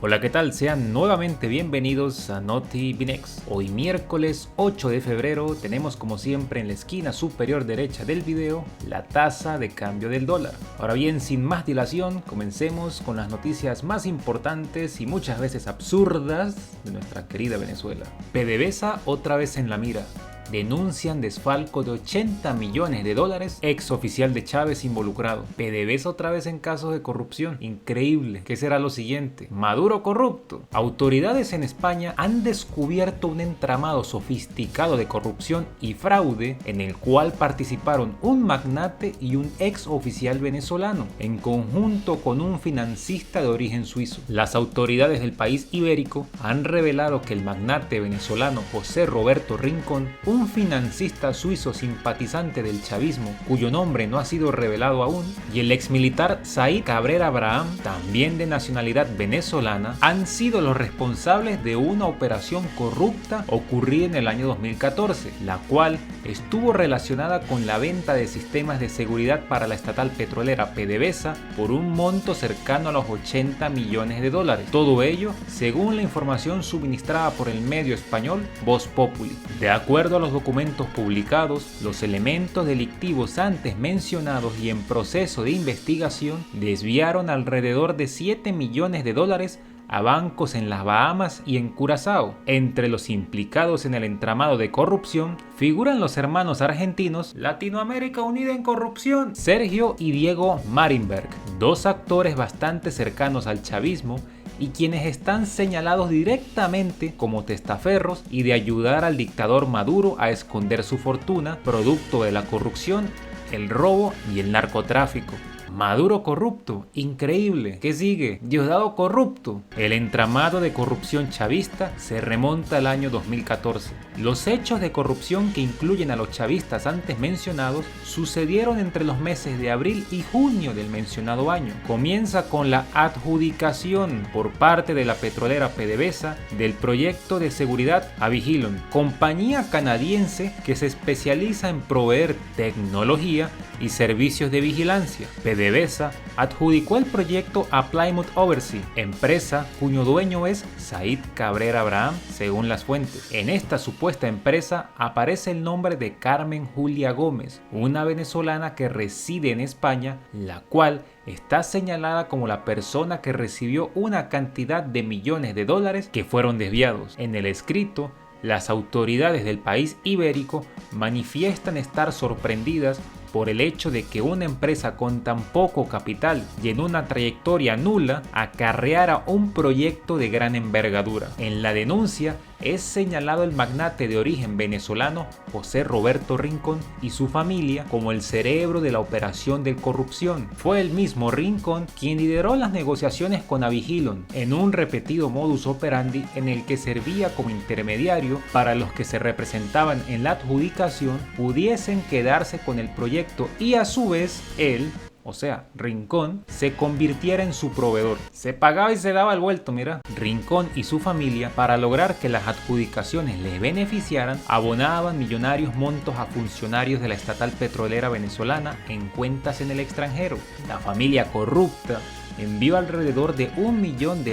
Hola, ¿qué tal? Sean nuevamente bienvenidos a NotiBinex. Hoy miércoles 8 de febrero tenemos como siempre en la esquina superior derecha del video la tasa de cambio del dólar. Ahora bien, sin más dilación, comencemos con las noticias más importantes y muchas veces absurdas de nuestra querida Venezuela. PDVSA otra vez en la mira. Denuncian desfalco de 80 millones de dólares, ex oficial de Chávez involucrado. PDVSA otra vez en casos de corrupción. Increíble. ¿Qué será lo siguiente? Maduro corrupto. Autoridades en España han descubierto un entramado sofisticado de corrupción y fraude en el cual participaron un magnate y un ex oficial venezolano, en conjunto con un financista de origen suizo. Las autoridades del país ibérico han revelado que el magnate venezolano José Roberto Rincón, un financista suizo simpatizante del chavismo, cuyo nombre no ha sido revelado aún, y el exmilitar Said Cabrera Abraham, también de nacionalidad venezolana, han sido los responsables de una operación corrupta ocurrida en el año 2014, la cual estuvo relacionada con la venta de sistemas de seguridad para la estatal petrolera PDVSA por un monto cercano a los 80 millones de dólares. Todo ello según la información suministrada por el medio español Voz Populi. De acuerdo a los documentos publicados, los elementos delictivos antes mencionados y en proceso de investigación desviaron alrededor de 7 millones de dólares a bancos en las Bahamas y en Curazao. Entre los implicados en el entramado de corrupción figuran los hermanos argentinos Latinoamérica Unida en Corrupción, Sergio y Diego Marinberg, dos actores bastante cercanos al chavismo y quienes están señalados directamente como testaferros y de ayudar al dictador Maduro a esconder su fortuna, producto de la corrupción, el robo y el narcotráfico. Maduro corrupto, increíble. ¿Qué sigue? Diosdado corrupto. El entramado de corrupción chavista se remonta al año 2014. Los hechos de corrupción que incluyen a los chavistas antes mencionados sucedieron entre los meses de abril y junio del mencionado año. Comienza con la adjudicación por parte de la petrolera PDVSA del proyecto de seguridad Avigilon, compañía canadiense que se especializa en proveer tecnología y servicios de vigilancia. PDVSA adjudicó el proyecto a Plymouth Oversea, empresa cuyo dueño es Said Cabrera Abraham, según las fuentes. En esta supuesta empresa aparece el nombre de Carmen Julia Gómez, una venezolana que reside en España, la cual está señalada como la persona que recibió una cantidad de millones de dólares que fueron desviados. En el escrito, las autoridades del país ibérico manifiestan estar sorprendidas por el hecho de que una empresa con tan poco capital y en una trayectoria nula acarreara un proyecto de gran envergadura. En la denuncia es señalado el magnate de origen venezolano José Roberto Rincón y su familia como el cerebro de la operación de corrupción. Fue el mismo Rincón quien lideró las negociaciones con Avigilon en un repetido modus operandi en el que servía como intermediario para los que se representaban en la adjudicación pudiesen quedarse con el proyecto y a su vez él, o sea, Rincón, se convirtiera en su proveedor. Se pagaba y se daba el vuelto, mira. Rincón y su familia, para lograr que las adjudicaciones les beneficiaran, abonaban millonarios montos a funcionarios de la estatal petrolera venezolana en cuentas en el extranjero. La familia corrupta envió alrededor de $1 millón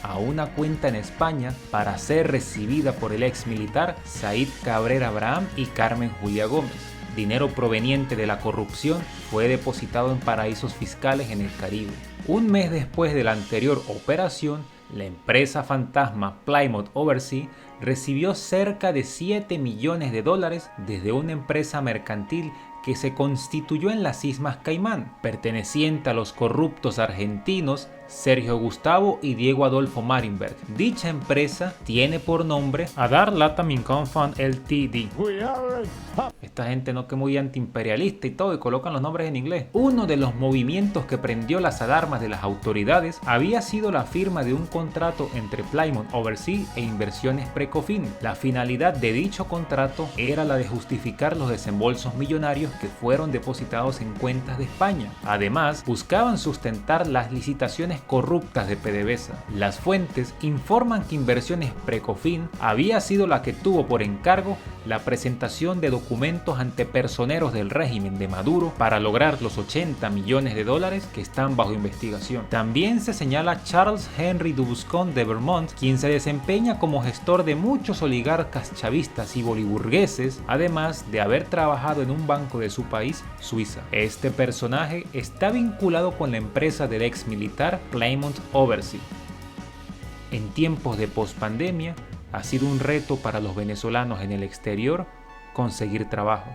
a una cuenta en España para ser recibida por el ex militar Said Cabrera Abraham y Carmen Julia Gómez. Dinero proveniente de la corrupción fue depositado en paraísos fiscales en el Caribe. Un mes después de la anterior operación, la empresa fantasma Plymouth Oversea recibió cerca de 7 millones de dólares desde una empresa mercantil que se constituyó en las Islas Caimán, perteneciente a los corruptos argentinos Sergio Gustavo y Diego Adolfo Marinberg. Dicha empresa tiene por nombre Adar Latam Income Fund Ltd. Esta gente no que muy antiimperialista y todo y colocan los nombres en inglés. Uno de los movimientos que prendió las alarmas de las autoridades había sido la firma de un contrato entre Plymouth Oversea e Inversiones Precofin. La finalidad de dicho contrato era la de justificar los desembolsos millonarios que fueron depositados en cuentas de España. Además, buscaban sustentar las licitaciones inversiones corruptas de PDVSA. Las fuentes informan que Inversiones Precofin había sido la que tuvo por encargo la presentación de documentos ante personeros del régimen de Maduro para lograr los 80 millones de dólares que están bajo investigación. También se señala a Charles Henry Duboscón de Vermont, quien se desempeña como gestor de muchos oligarcas chavistas y boliburgueses, además de haber trabajado en un banco de su país, Suiza. Este personaje está vinculado con la empresa del ex militar Claymont Oversea. En tiempos de pospandemia, ha sido un reto para los venezolanos en el exterior conseguir trabajo.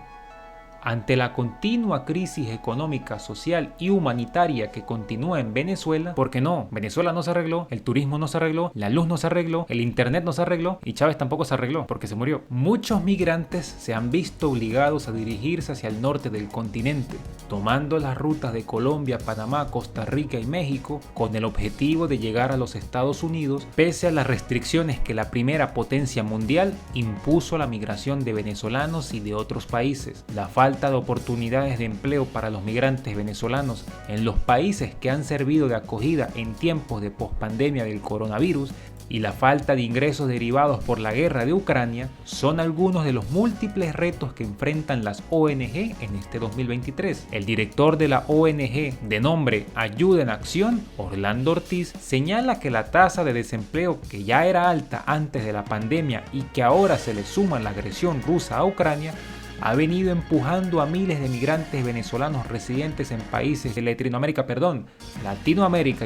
Ante la continua crisis económica, social y humanitaria que continúa en Venezuela, porque no, Venezuela no se arregló, el turismo no se arregló, la luz no se arregló, el internet no se arregló y Chávez tampoco se arregló porque se murió. Muchos migrantes se han visto obligados a dirigirse hacia el norte del continente, tomando las rutas de Colombia, Panamá, Costa Rica y México con el objetivo de llegar a los Estados Unidos, pese a las restricciones que la primera potencia mundial impuso a la migración de venezolanos y de otros países. La falta de oportunidades de empleo para los migrantes venezolanos en los países que han servido de acogida en tiempos de pospandemia del coronavirus y la falta de ingresos derivados por la guerra de Ucrania son algunos de los múltiples retos que enfrentan las ONG en este 2023. El director de la ONG de nombre Ayuda en Acción, Orlando Ortiz, señala que la tasa de desempleo, que ya era alta antes de la pandemia y que ahora se le suma la agresión rusa a Ucrania, ha venido empujando a miles de migrantes venezolanos residentes en países de Latinoamérica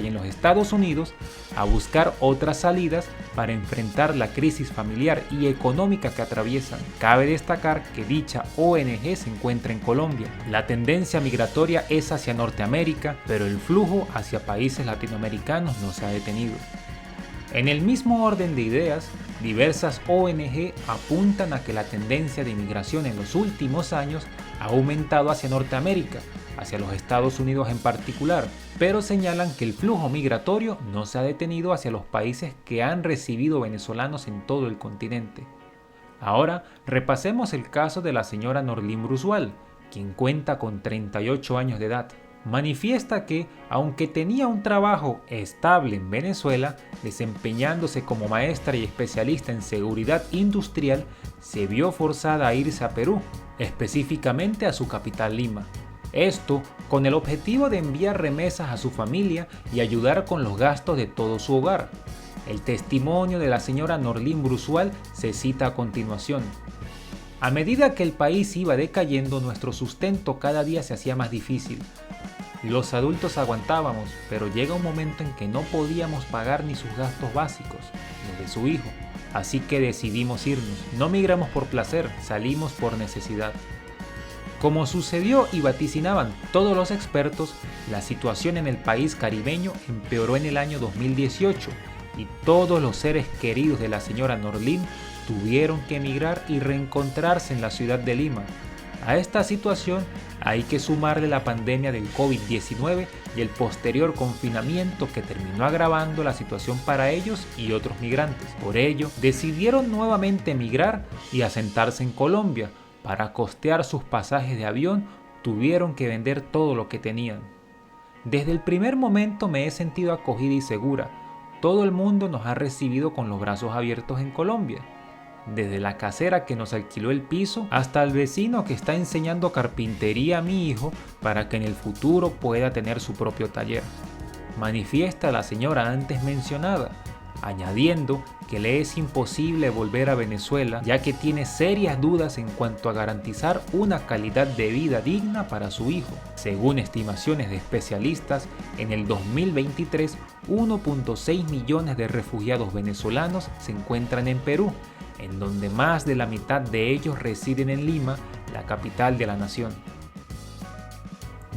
y en los Estados Unidos a buscar otras salidas para enfrentar la crisis familiar y económica que atraviesan. Cabe destacar que dicha ONG se encuentra en Colombia. La tendencia migratoria es hacia Norteamérica, pero el flujo hacia países latinoamericanos no se ha detenido. En el mismo orden de ideas, diversas ONG apuntan a que la tendencia de inmigración en los últimos años ha aumentado hacia Norteamérica, hacia los Estados Unidos en particular, pero señalan que el flujo migratorio no se ha detenido hacia los países que han recibido venezolanos en todo el continente. Ahora repasemos el caso de la señora Norlin Brusual, quien cuenta con 38 años de edad. Manifiesta que, aunque tenía un trabajo estable en Venezuela, desempeñándose como maestra y especialista en seguridad industrial, se vio forzada a irse a Perú, específicamente a su capital Lima. Esto con el objetivo de enviar remesas a su familia y ayudar con los gastos de todo su hogar. El testimonio de la señora Norlin Brusual se cita a continuación. A medida que el país iba decayendo, nuestro sustento cada día se hacía más difícil. Los adultos aguantábamos, pero llega un momento en que no podíamos pagar ni sus gastos básicos, los de su hijo. Así que decidimos irnos. No migramos por placer, salimos por necesidad. Como sucedió y vaticinaban todos los expertos, la situación en el país caribeño empeoró en el año 2018 y todos los seres queridos de la señora Norlin tuvieron que emigrar y reencontrarse en la ciudad de Lima. A esta situación hay que sumarle la pandemia del COVID-19 y el posterior confinamiento que terminó agravando la situación para ellos y otros migrantes. Por ello, decidieron nuevamente emigrar y asentarse en Colombia. Para costear sus pasajes de avión, tuvieron que vender todo lo que tenían. Desde el primer momento me he sentido acogida y segura. Todo el mundo nos ha recibido con los brazos abiertos en Colombia. Desde la casera que nos alquiló el piso hasta el vecino que está enseñando carpintería a mi hijo para que en el futuro pueda tener su propio taller. Manifiesta la señora antes mencionada, añadiendo que le es imposible volver a Venezuela ya que tiene serias dudas en cuanto a garantizar una calidad de vida digna para su hijo. Según estimaciones de especialistas, en el 2023 1.6 millones de refugiados venezolanos se encuentran en Perú, en donde más de la mitad de ellos residen en Lima, la capital de la nación.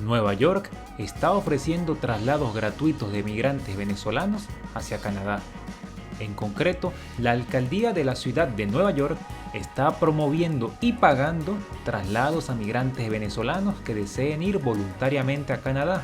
Nueva York está ofreciendo traslados gratuitos de migrantes venezolanos hacia Canadá. En concreto, la alcaldía de la ciudad de Nueva York está promoviendo y pagando traslados a migrantes venezolanos que deseen ir voluntariamente a Canadá.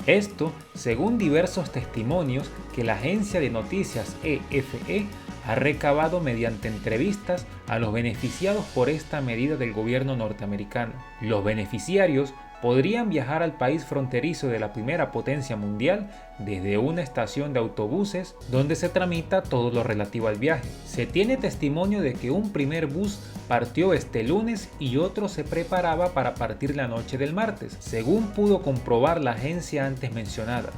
Esto, según diversos testimonios que la agencia de noticias EFE ha recabado mediante entrevistas a los beneficiados por esta medida del gobierno norteamericano. Los beneficiarios podrían viajar al país fronterizo de la primera potencia mundial desde una estación de autobuses donde se tramita todo lo relativo al viaje. Se tiene testimonio de que un primer bus partió este lunes y otro se preparaba para partir la noche del martes, según pudo comprobar la agencia antes mencionada.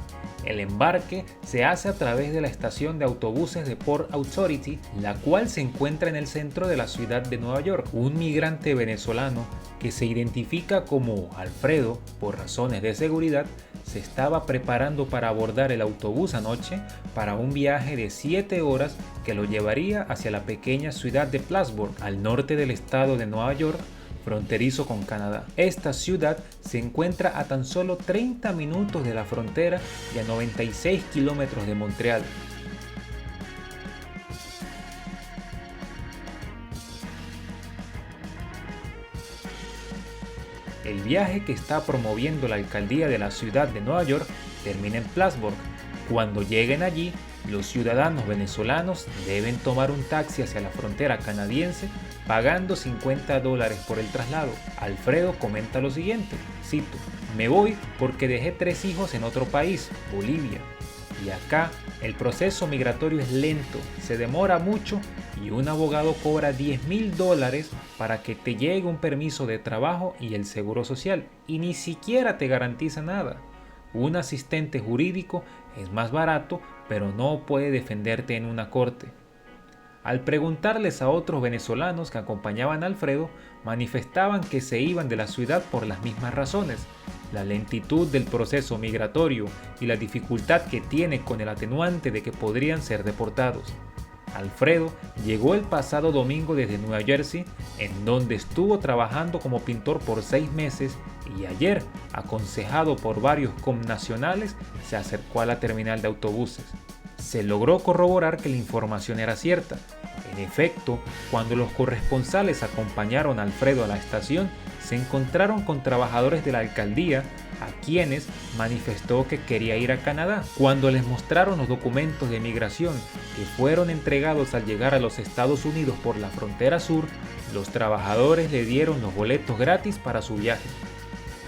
El embarque se hace a través de la estación de autobuses de Port Authority, la cual se encuentra en el centro de la ciudad de Nueva York. Un migrante venezolano que se identifica como Alfredo por razones de seguridad se estaba preparando para abordar el autobús anoche para un viaje de 7 horas que lo llevaría hacia la pequeña ciudad de Plattsburgh, al norte del estado de Nueva York, fronterizo con Canadá. Esta ciudad se encuentra a tan solo 30 minutos de la frontera y a 96 kilómetros de Montreal. El viaje que está promoviendo la alcaldía de la ciudad de Nueva York termina en Plattsburgh. Cuando lleguen allí, los ciudadanos venezolanos deben tomar un taxi hacia la frontera canadiense pagando $50 por el traslado. Alfredo comenta lo siguiente, cito: "Me voy porque dejé 3 hijos en otro país, Bolivia. Y acá el proceso migratorio es lento, se demora mucho y un abogado cobra $10,000 para que te llegue un permiso de trabajo y el seguro social y ni siquiera te garantiza nada. Un asistente jurídico es más barato, pero no puede defenderte en una corte". Al preguntarles a otros venezolanos que acompañaban a Alfredo, manifestaban que se iban de la ciudad por las mismas razones: la lentitud del proceso migratorio y la dificultad que tiene con el atenuante de que podrían ser deportados. Alfredo llegó el pasado domingo desde Nueva Jersey, en donde estuvo trabajando como pintor por 6 meses y ayer, aconsejado por varios connacionales, se acercó a la terminal de autobuses. Se logró corroborar que la información era cierta. En efecto, cuando los corresponsales acompañaron a Alfredo a la estación, se encontraron con trabajadores de la alcaldía a quienes manifestó que quería ir a Canadá. Cuando les mostraron los documentos de migración que fueron entregados al llegar a los Estados Unidos por la frontera sur, los trabajadores le dieron los boletos gratis para su viaje.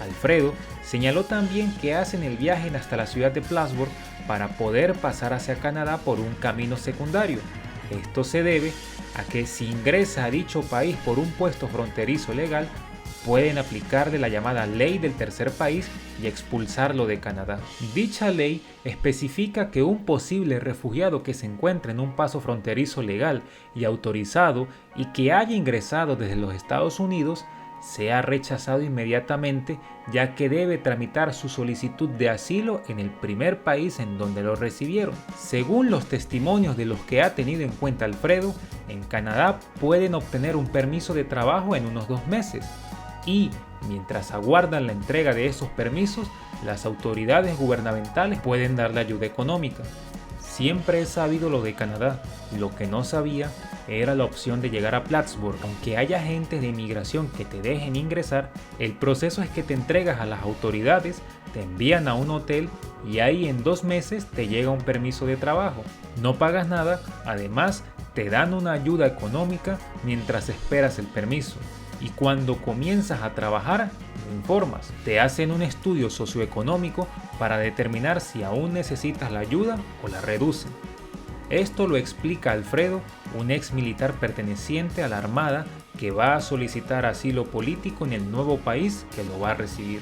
Alfredo señaló también que hacen el viaje hasta la ciudad de Plattsburgh para poder pasar hacia Canadá por un camino secundario. Esto se debe a que si ingresa a dicho país por un puesto fronterizo legal, pueden aplicarle la llamada ley del tercer país y expulsarlo de Canadá. Dicha ley especifica que un posible refugiado que se encuentre en un paso fronterizo legal y autorizado y que haya ingresado desde los Estados Unidos sea rechazado inmediatamente, ya que debe tramitar su solicitud de asilo en el primer país en donde lo recibieron. Según los testimonios de los que ha tenido en cuenta Alfredo, en Canadá pueden obtener un permiso de trabajo en unos 2 meses y, mientras aguardan la entrega de esos permisos, las autoridades gubernamentales pueden darle ayuda económica. Siempre he sabido lo de Canadá, lo que no sabía era la opción de llegar a Plattsburgh. Aunque haya agentes de inmigración que te dejen ingresar, el proceso es que te entregas a las autoridades, te envían a un hotel y ahí en 2 meses te llega un permiso de trabajo. No pagas nada, además te dan una ayuda económica mientras esperas el permiso. Y cuando comienzas a trabajar, lo informas. Te hacen un estudio socioeconómico para determinar si aún necesitas la ayuda o la reducen. Esto lo explica Alfredo, un ex militar perteneciente a la Armada que va a solicitar asilo político en el nuevo país que lo va a recibir.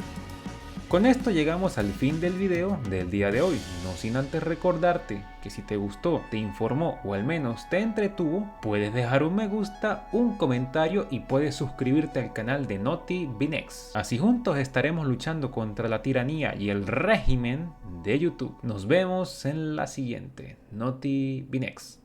Con esto llegamos al fin del video del día de hoy, no sin antes recordarte que si te gustó, te informó o al menos te entretuvo, puedes dejar un me gusta, un comentario y puedes suscribirte al canal de Naughty Binex. Así juntos estaremos luchando contra la tiranía y el régimen de YouTube. Nos vemos en la siguiente, Naughty Binex.